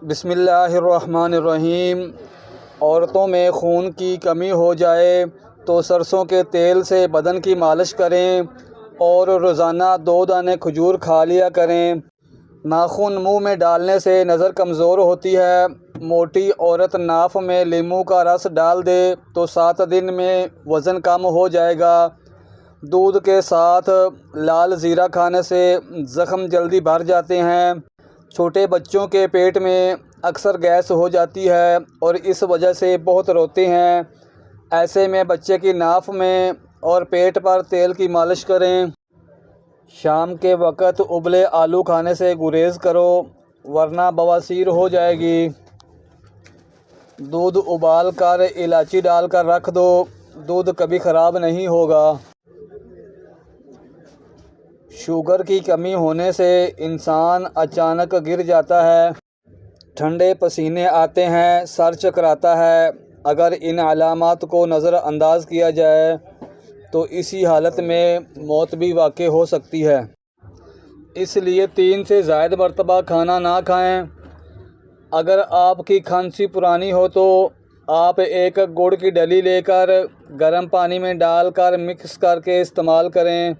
बिस्मिल्लाहिर्रहमानिर्रहीम। औरतों में खून की कमी हो जाए तो सरसों के तेल से बदन की मालिश करें और रोज़ाना 2 दाने खजूर खा लिया करें। नाखून मुंह में डालने से नज़र कमज़ोर होती है। मोटी औरत नाफ में नींबू का रस डाल दे तो 7 दिन में वज़न कम हो जाएगा। दूध के साथ लाल ज़ीरा खाने से ज़ख्म जल्दी भर जाते हैं। छोटे बच्चों के पेट में अक्सर गैस हो जाती है और इस वजह से बहुत रोते हैं। ऐसे में बच्चे की नाफ में और पेट पर तेल की मालिश करें। शाम के वक़्त उबले आलू खाने से गुरेज करो, वरना बवासीर हो जाएगी। दूध उबाल कर इलायची डालकर रख दो, दूध कभी ख़राब नहीं होगा। शुगर की कमी होने से इंसान अचानक गिर जाता है, ठंडे पसीने आते हैं, सर चकराता है। अगर इन अलामात को नज़रअंदाज किया जाए तो इसी हालत में मौत भी वाक़ई हो सकती है। इसलिए 3 से ज़ायद मरतबा खाना ना खाएं। अगर आपकी खांसी पुरानी हो तो आप एक गुड़ की डली लेकर गर्म पानी में डालकर मिक्स करके इस्तेमाल करें।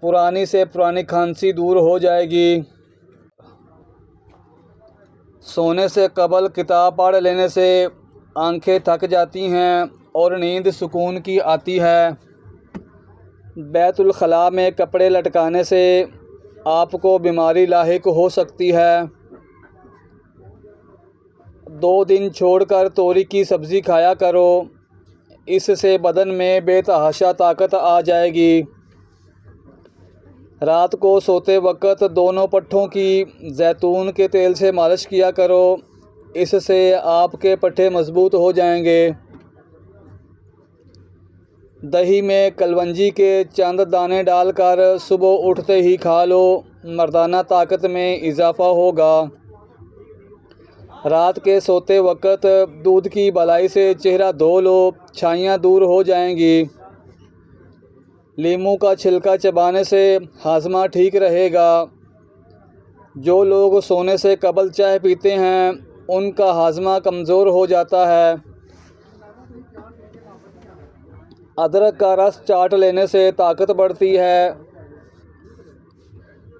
पुरानी से पुरानी खांसी दूर हो जाएगी। सोने से कबल किताब पढ़ लेने से आंखें थक जाती हैं और नींद सुकून की आती है। बैतुल खला में कपड़े लटकाने से आपको बीमारी लाहिक हो सकती है। 2 दिन छोड़कर तोरी की सब्ज़ी खाया करो, इससे बदन में बेतहाशा ताकत आ जाएगी। रात को सोते वक़्त दोनों पट्ठों की जैतून के तेल से मालिश किया करो, इससे आपके पट्ठे मज़बूत हो जाएंगे। दही में कलवंजी के चंद दाने डालकर सुबह उठते ही खा लो, मर्दाना ताकत में इजाफ़ा होगा। रात के सोते वक़्त दूध की बलाई से चेहरा धो लो, छाइयाँ दूर हो जाएंगी। नींबू का छिलका चबाने से हाजमा ठीक रहेगा। जो लोग सोने से कबल चाय पीते हैं उनका हाजमा कमज़ोर हो जाता है। अदरक का रस चाट लेने से ताकत बढ़ती है।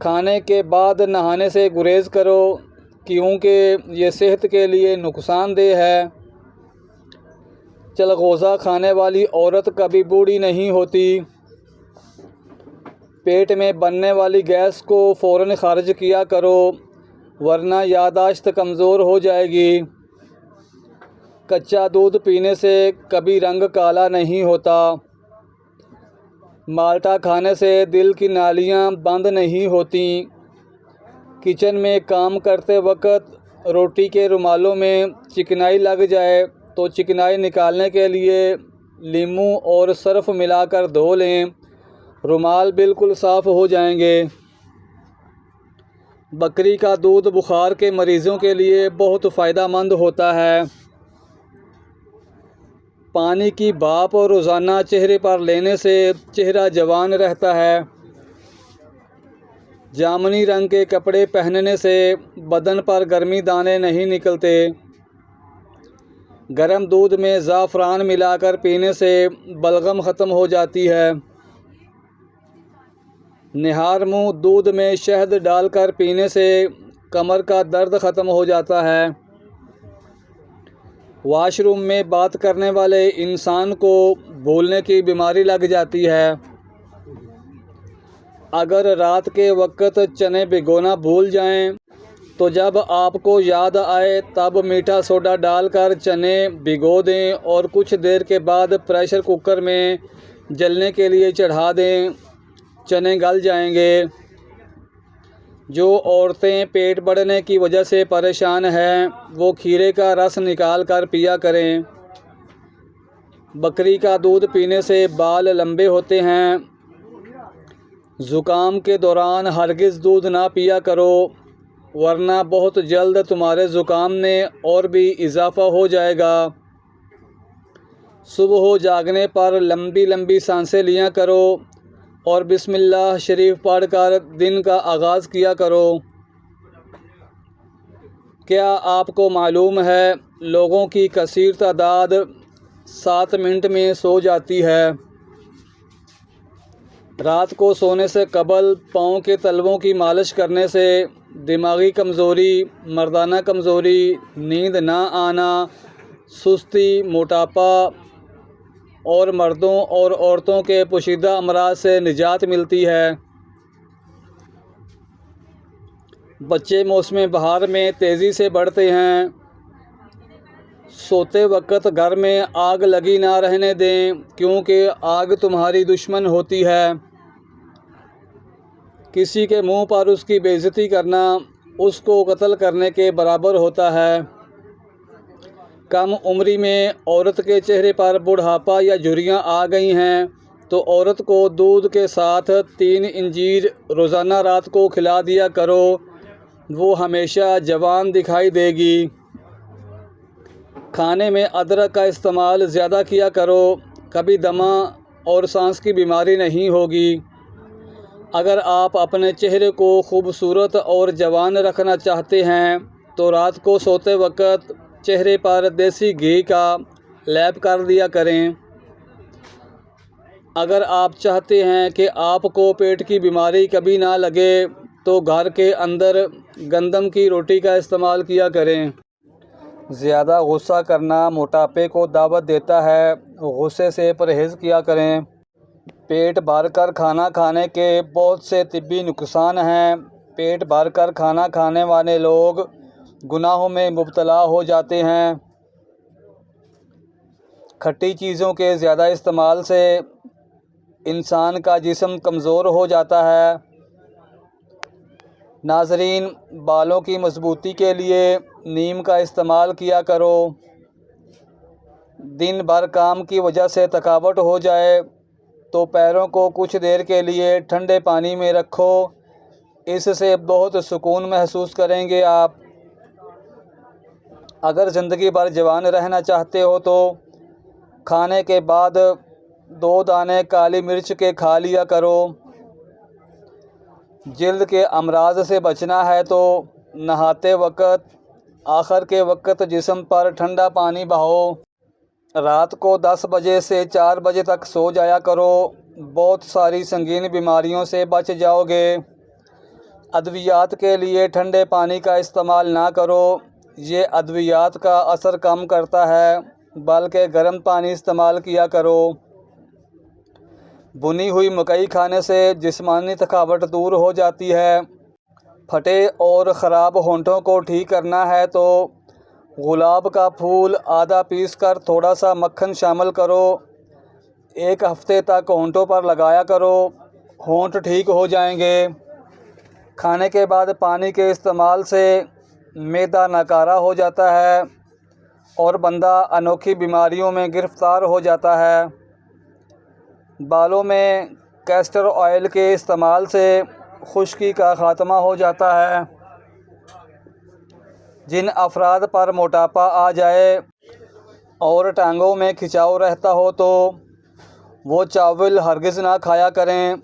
खाने के बाद नहाने से गुरेज करो, क्योंकि ये सेहत के लिए नुकसानदेह है। चलगोज़ा खाने वाली औरत कभी बूढ़ी नहीं होती। पेट में बनने वाली गैस को फ़ौरन खारिज किया करो, वरना यादाश्त कमज़ोर हो जाएगी। कच्चा दूध पीने से कभी रंग काला नहीं होता। माल्टा खाने से दिल की नालियाँ बंद नहीं होती। किचन में काम करते वक़्त रोटी के रुमालों में चिकनाई लग जाए तो चिकनाई निकालने के लिए नींबू और सर्फ़ मिलाकर धो लें, रुमाल बिल्कुल साफ़ हो जाएंगे। बकरी का दूध बुखार के मरीज़ों के लिए बहुत फ़ायदेमंद होता है। पानी की भाप रोज़ाना चेहरे पर लेने से चेहरा जवान रहता है। जामुनी रंग के कपड़े पहनने से बदन पर गर्मी दाने नहीं निकलते। गर्म दूध में ज़ाफ़रान मिलाकर पीने से बलगम ख़त्म हो जाती है। निहार मुँह दूध में शहद डालकर पीने से कमर का दर्द ख़त्म हो जाता है। वॉशरूम में बात करने वाले इंसान को भूलने की बीमारी लग जाती है। अगर रात के वक़्त चने भिगोना भूल जाएं, तो जब आपको याद आए तब मीठा सोडा डालकर चने भिगो दें और कुछ देर के बाद प्रेशर कुकर में जलने के लिए चढ़ा दें, चने गल जाएंगे। जो औरतें पेट बढ़ने की वजह से परेशान हैं वो खीरे का रस निकाल कर पिया करें। बकरी का दूध पीने से बाल लंबे होते हैं। ज़ुकाम के दौरान हरगिज़ दूध ना पिया करो, वरना बहुत जल्द तुम्हारे ज़ुकाम में और भी इजाफ़ा हो जाएगा। सुबह जागने पर लंबी लंबी सांसें लिया करो और बिस्मिल्लाह शरीफ पढ़कर दिन का आगाज़ किया करो। क्या आपको मालूम है लोगों की कसीर तादाद 7 मिनट में सो जाती है। रात को सोने से कबल पाँव के तलवों की मालिश करने से दिमागी कमज़ोरी, मर्दाना कमज़ोरी, नींद ना आना, सुस्ती, मोटापा और मर्दों और औरतों के पोशीदा अमराज से निजात मिलती है। बच्चे मौसम बहार में तेज़ी से बढ़ते हैं। सोते वक्त घर में आग लगी ना रहने दें, क्योंकि आग तुम्हारी दुश्मन होती है। किसी के मुंह पर उसकी बेइज्जती करना उसको कत्ल करने के बराबर होता है। कम उम्री में औरत के चेहरे पर बुढ़ापा या झुर्रियाँ आ गई हैं तो औरत को दूध के साथ 3 इंजीर रोज़ाना रात को खिला दिया करो, वो हमेशा जवान दिखाई देगी। खाने में अदरक का इस्तेमाल ज़्यादा किया करो, कभी दमा और सांस की बीमारी नहीं होगी। अगर आप अपने चेहरे को खूबसूरत और जवान रखना चाहते हैं तो रात को सोते वक्त चेहरे पर देसी घी का लेप कर दिया करें। अगर आप चाहते हैं कि आपको पेट की बीमारी कभी ना लगे तो घर के अंदर गंदम की रोटी का इस्तेमाल किया करें। ज़्यादा गुस्सा करना मोटापे को दावत देता है, गुस्से से परहेज़ किया करें। पेट भर कर खाना खाने के बहुत से तिब्बी नुकसान हैं। पेट भर कर खाना खाने वाले लोग गुनाहों में मुब्तला हो जाते हैं। खट्टी चीज़ों के ज़्यादा इस्तेमाल से इंसान का जिस्म कमज़ोर हो जाता है। नाज़रीन, बालों की मजबूती के लिए नीम का इस्तेमाल किया करो। दिन भर काम की वजह से थकावट हो जाए तो पैरों को कुछ देर के लिए ठंडे पानी में रखो, इससे बहुत सुकून महसूस करेंगे आप। अगर ज़िंदगी भर जवान रहना चाहते हो तो खाने के बाद 2 दाने काली मिर्च के खा लिया करो। जिल्द के अमराज से बचना है तो नहाते वक्त आखिर के वक्त जिस्म पर ठंडा पानी बहाओ। रात को 10 बजे से 4 बजे तक सो जाया करो, बहुत सारी संगीन बीमारियों से बच जाओगे। अद्वियात के लिए ठंडे पानी का इस्तेमाल ना करो, ये अद्वियात का असर कम करता है, बल्कि गर्म पानी इस्तेमाल किया करो। भुनी हुई मकई खाने से जिस्मानी थकावट दूर हो जाती है। फटे और ख़राब होंठों को ठीक करना है तो गुलाब का फूल आधा पीस कर थोड़ा सा मक्खन शामिल करो, 1 हफ्ते तक होंठों पर लगाया करो, होंठ ठीक हो जाएंगे। खाने के बाद पानी के इस्तेमाल से मैदा नकारा हो जाता है और बंदा अनोखी बीमारियों में गिरफ़्तार हो जाता है। बालों में कैस्टर ऑयल के इस्तेमाल से खुश्की का ख़ात्मा हो जाता है। जिन अफराद पर मोटापा आ जाए और टांगों में खिंचाव रहता हो तो वो चावल हरगिज़ ना खाया करें।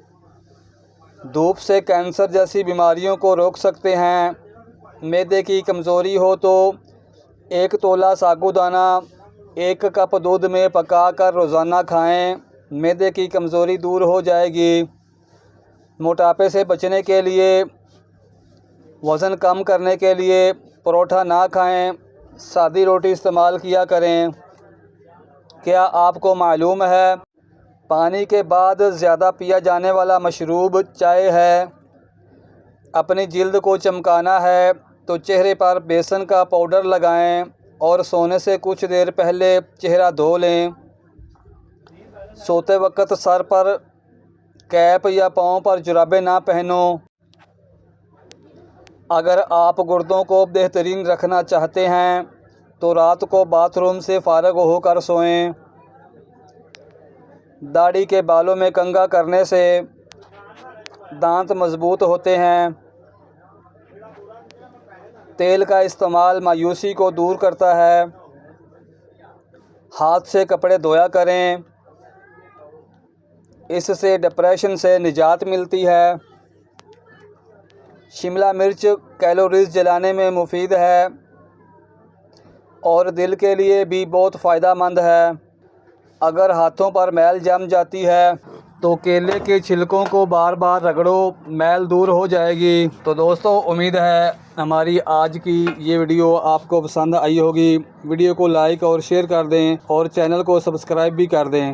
धूप से कैंसर जैसी बीमारियों को रोक सकते हैं। मैदे की कमज़ोरी हो तो 1 तोला साबूदाना 1 कप दूध में पकाकर रोज़ाना खाएं, मैदे की कमज़ोरी दूर हो जाएगी। मोटापे से बचने के लिए, वज़न कम करने के लिए परोठा ना खाएं, सादी रोटी इस्तेमाल किया करें। क्या आपको मालूम है पानी के बाद ज़्यादा पिया जाने वाला मशरूब चाय है। अपनी जिल्द को चमकाना है तो चेहरे पर बेसन का पाउडर लगाएं और सोने से कुछ देर पहले चेहरा धो लें। सोते वक्त सर पर कैप या पाँव पर जुराबें ना पहनो। अगर आप गुर्दों को बेहतरीन रखना चाहते हैं तो रात को बाथरूम से फ़ारिग होकर सोएं। दाढ़ी के बालों में कंघा करने से दांत मजबूत होते हैं। तेल का इस्तेमाल मायूसी को दूर करता है। हाथ से कपड़े धोया करें, इससे डिप्रेशन से निजात मिलती है। शिमला मिर्च कैलोरीज जलाने में मुफीद है। और दिल के लिए भी बहुत फ़ायदेमंद है। अगर हाथों पर मैल जम जाती है तो केले के छिलकों को बार बार रगड़ो, मैल दूर हो जाएगी। तो दोस्तों, उम्मीद है हमारी आज की ये वीडियो आपको पसंद आई होगी। वीडियो को लाइक और शेयर कर दें और चैनल को सब्सक्राइब भी कर दें।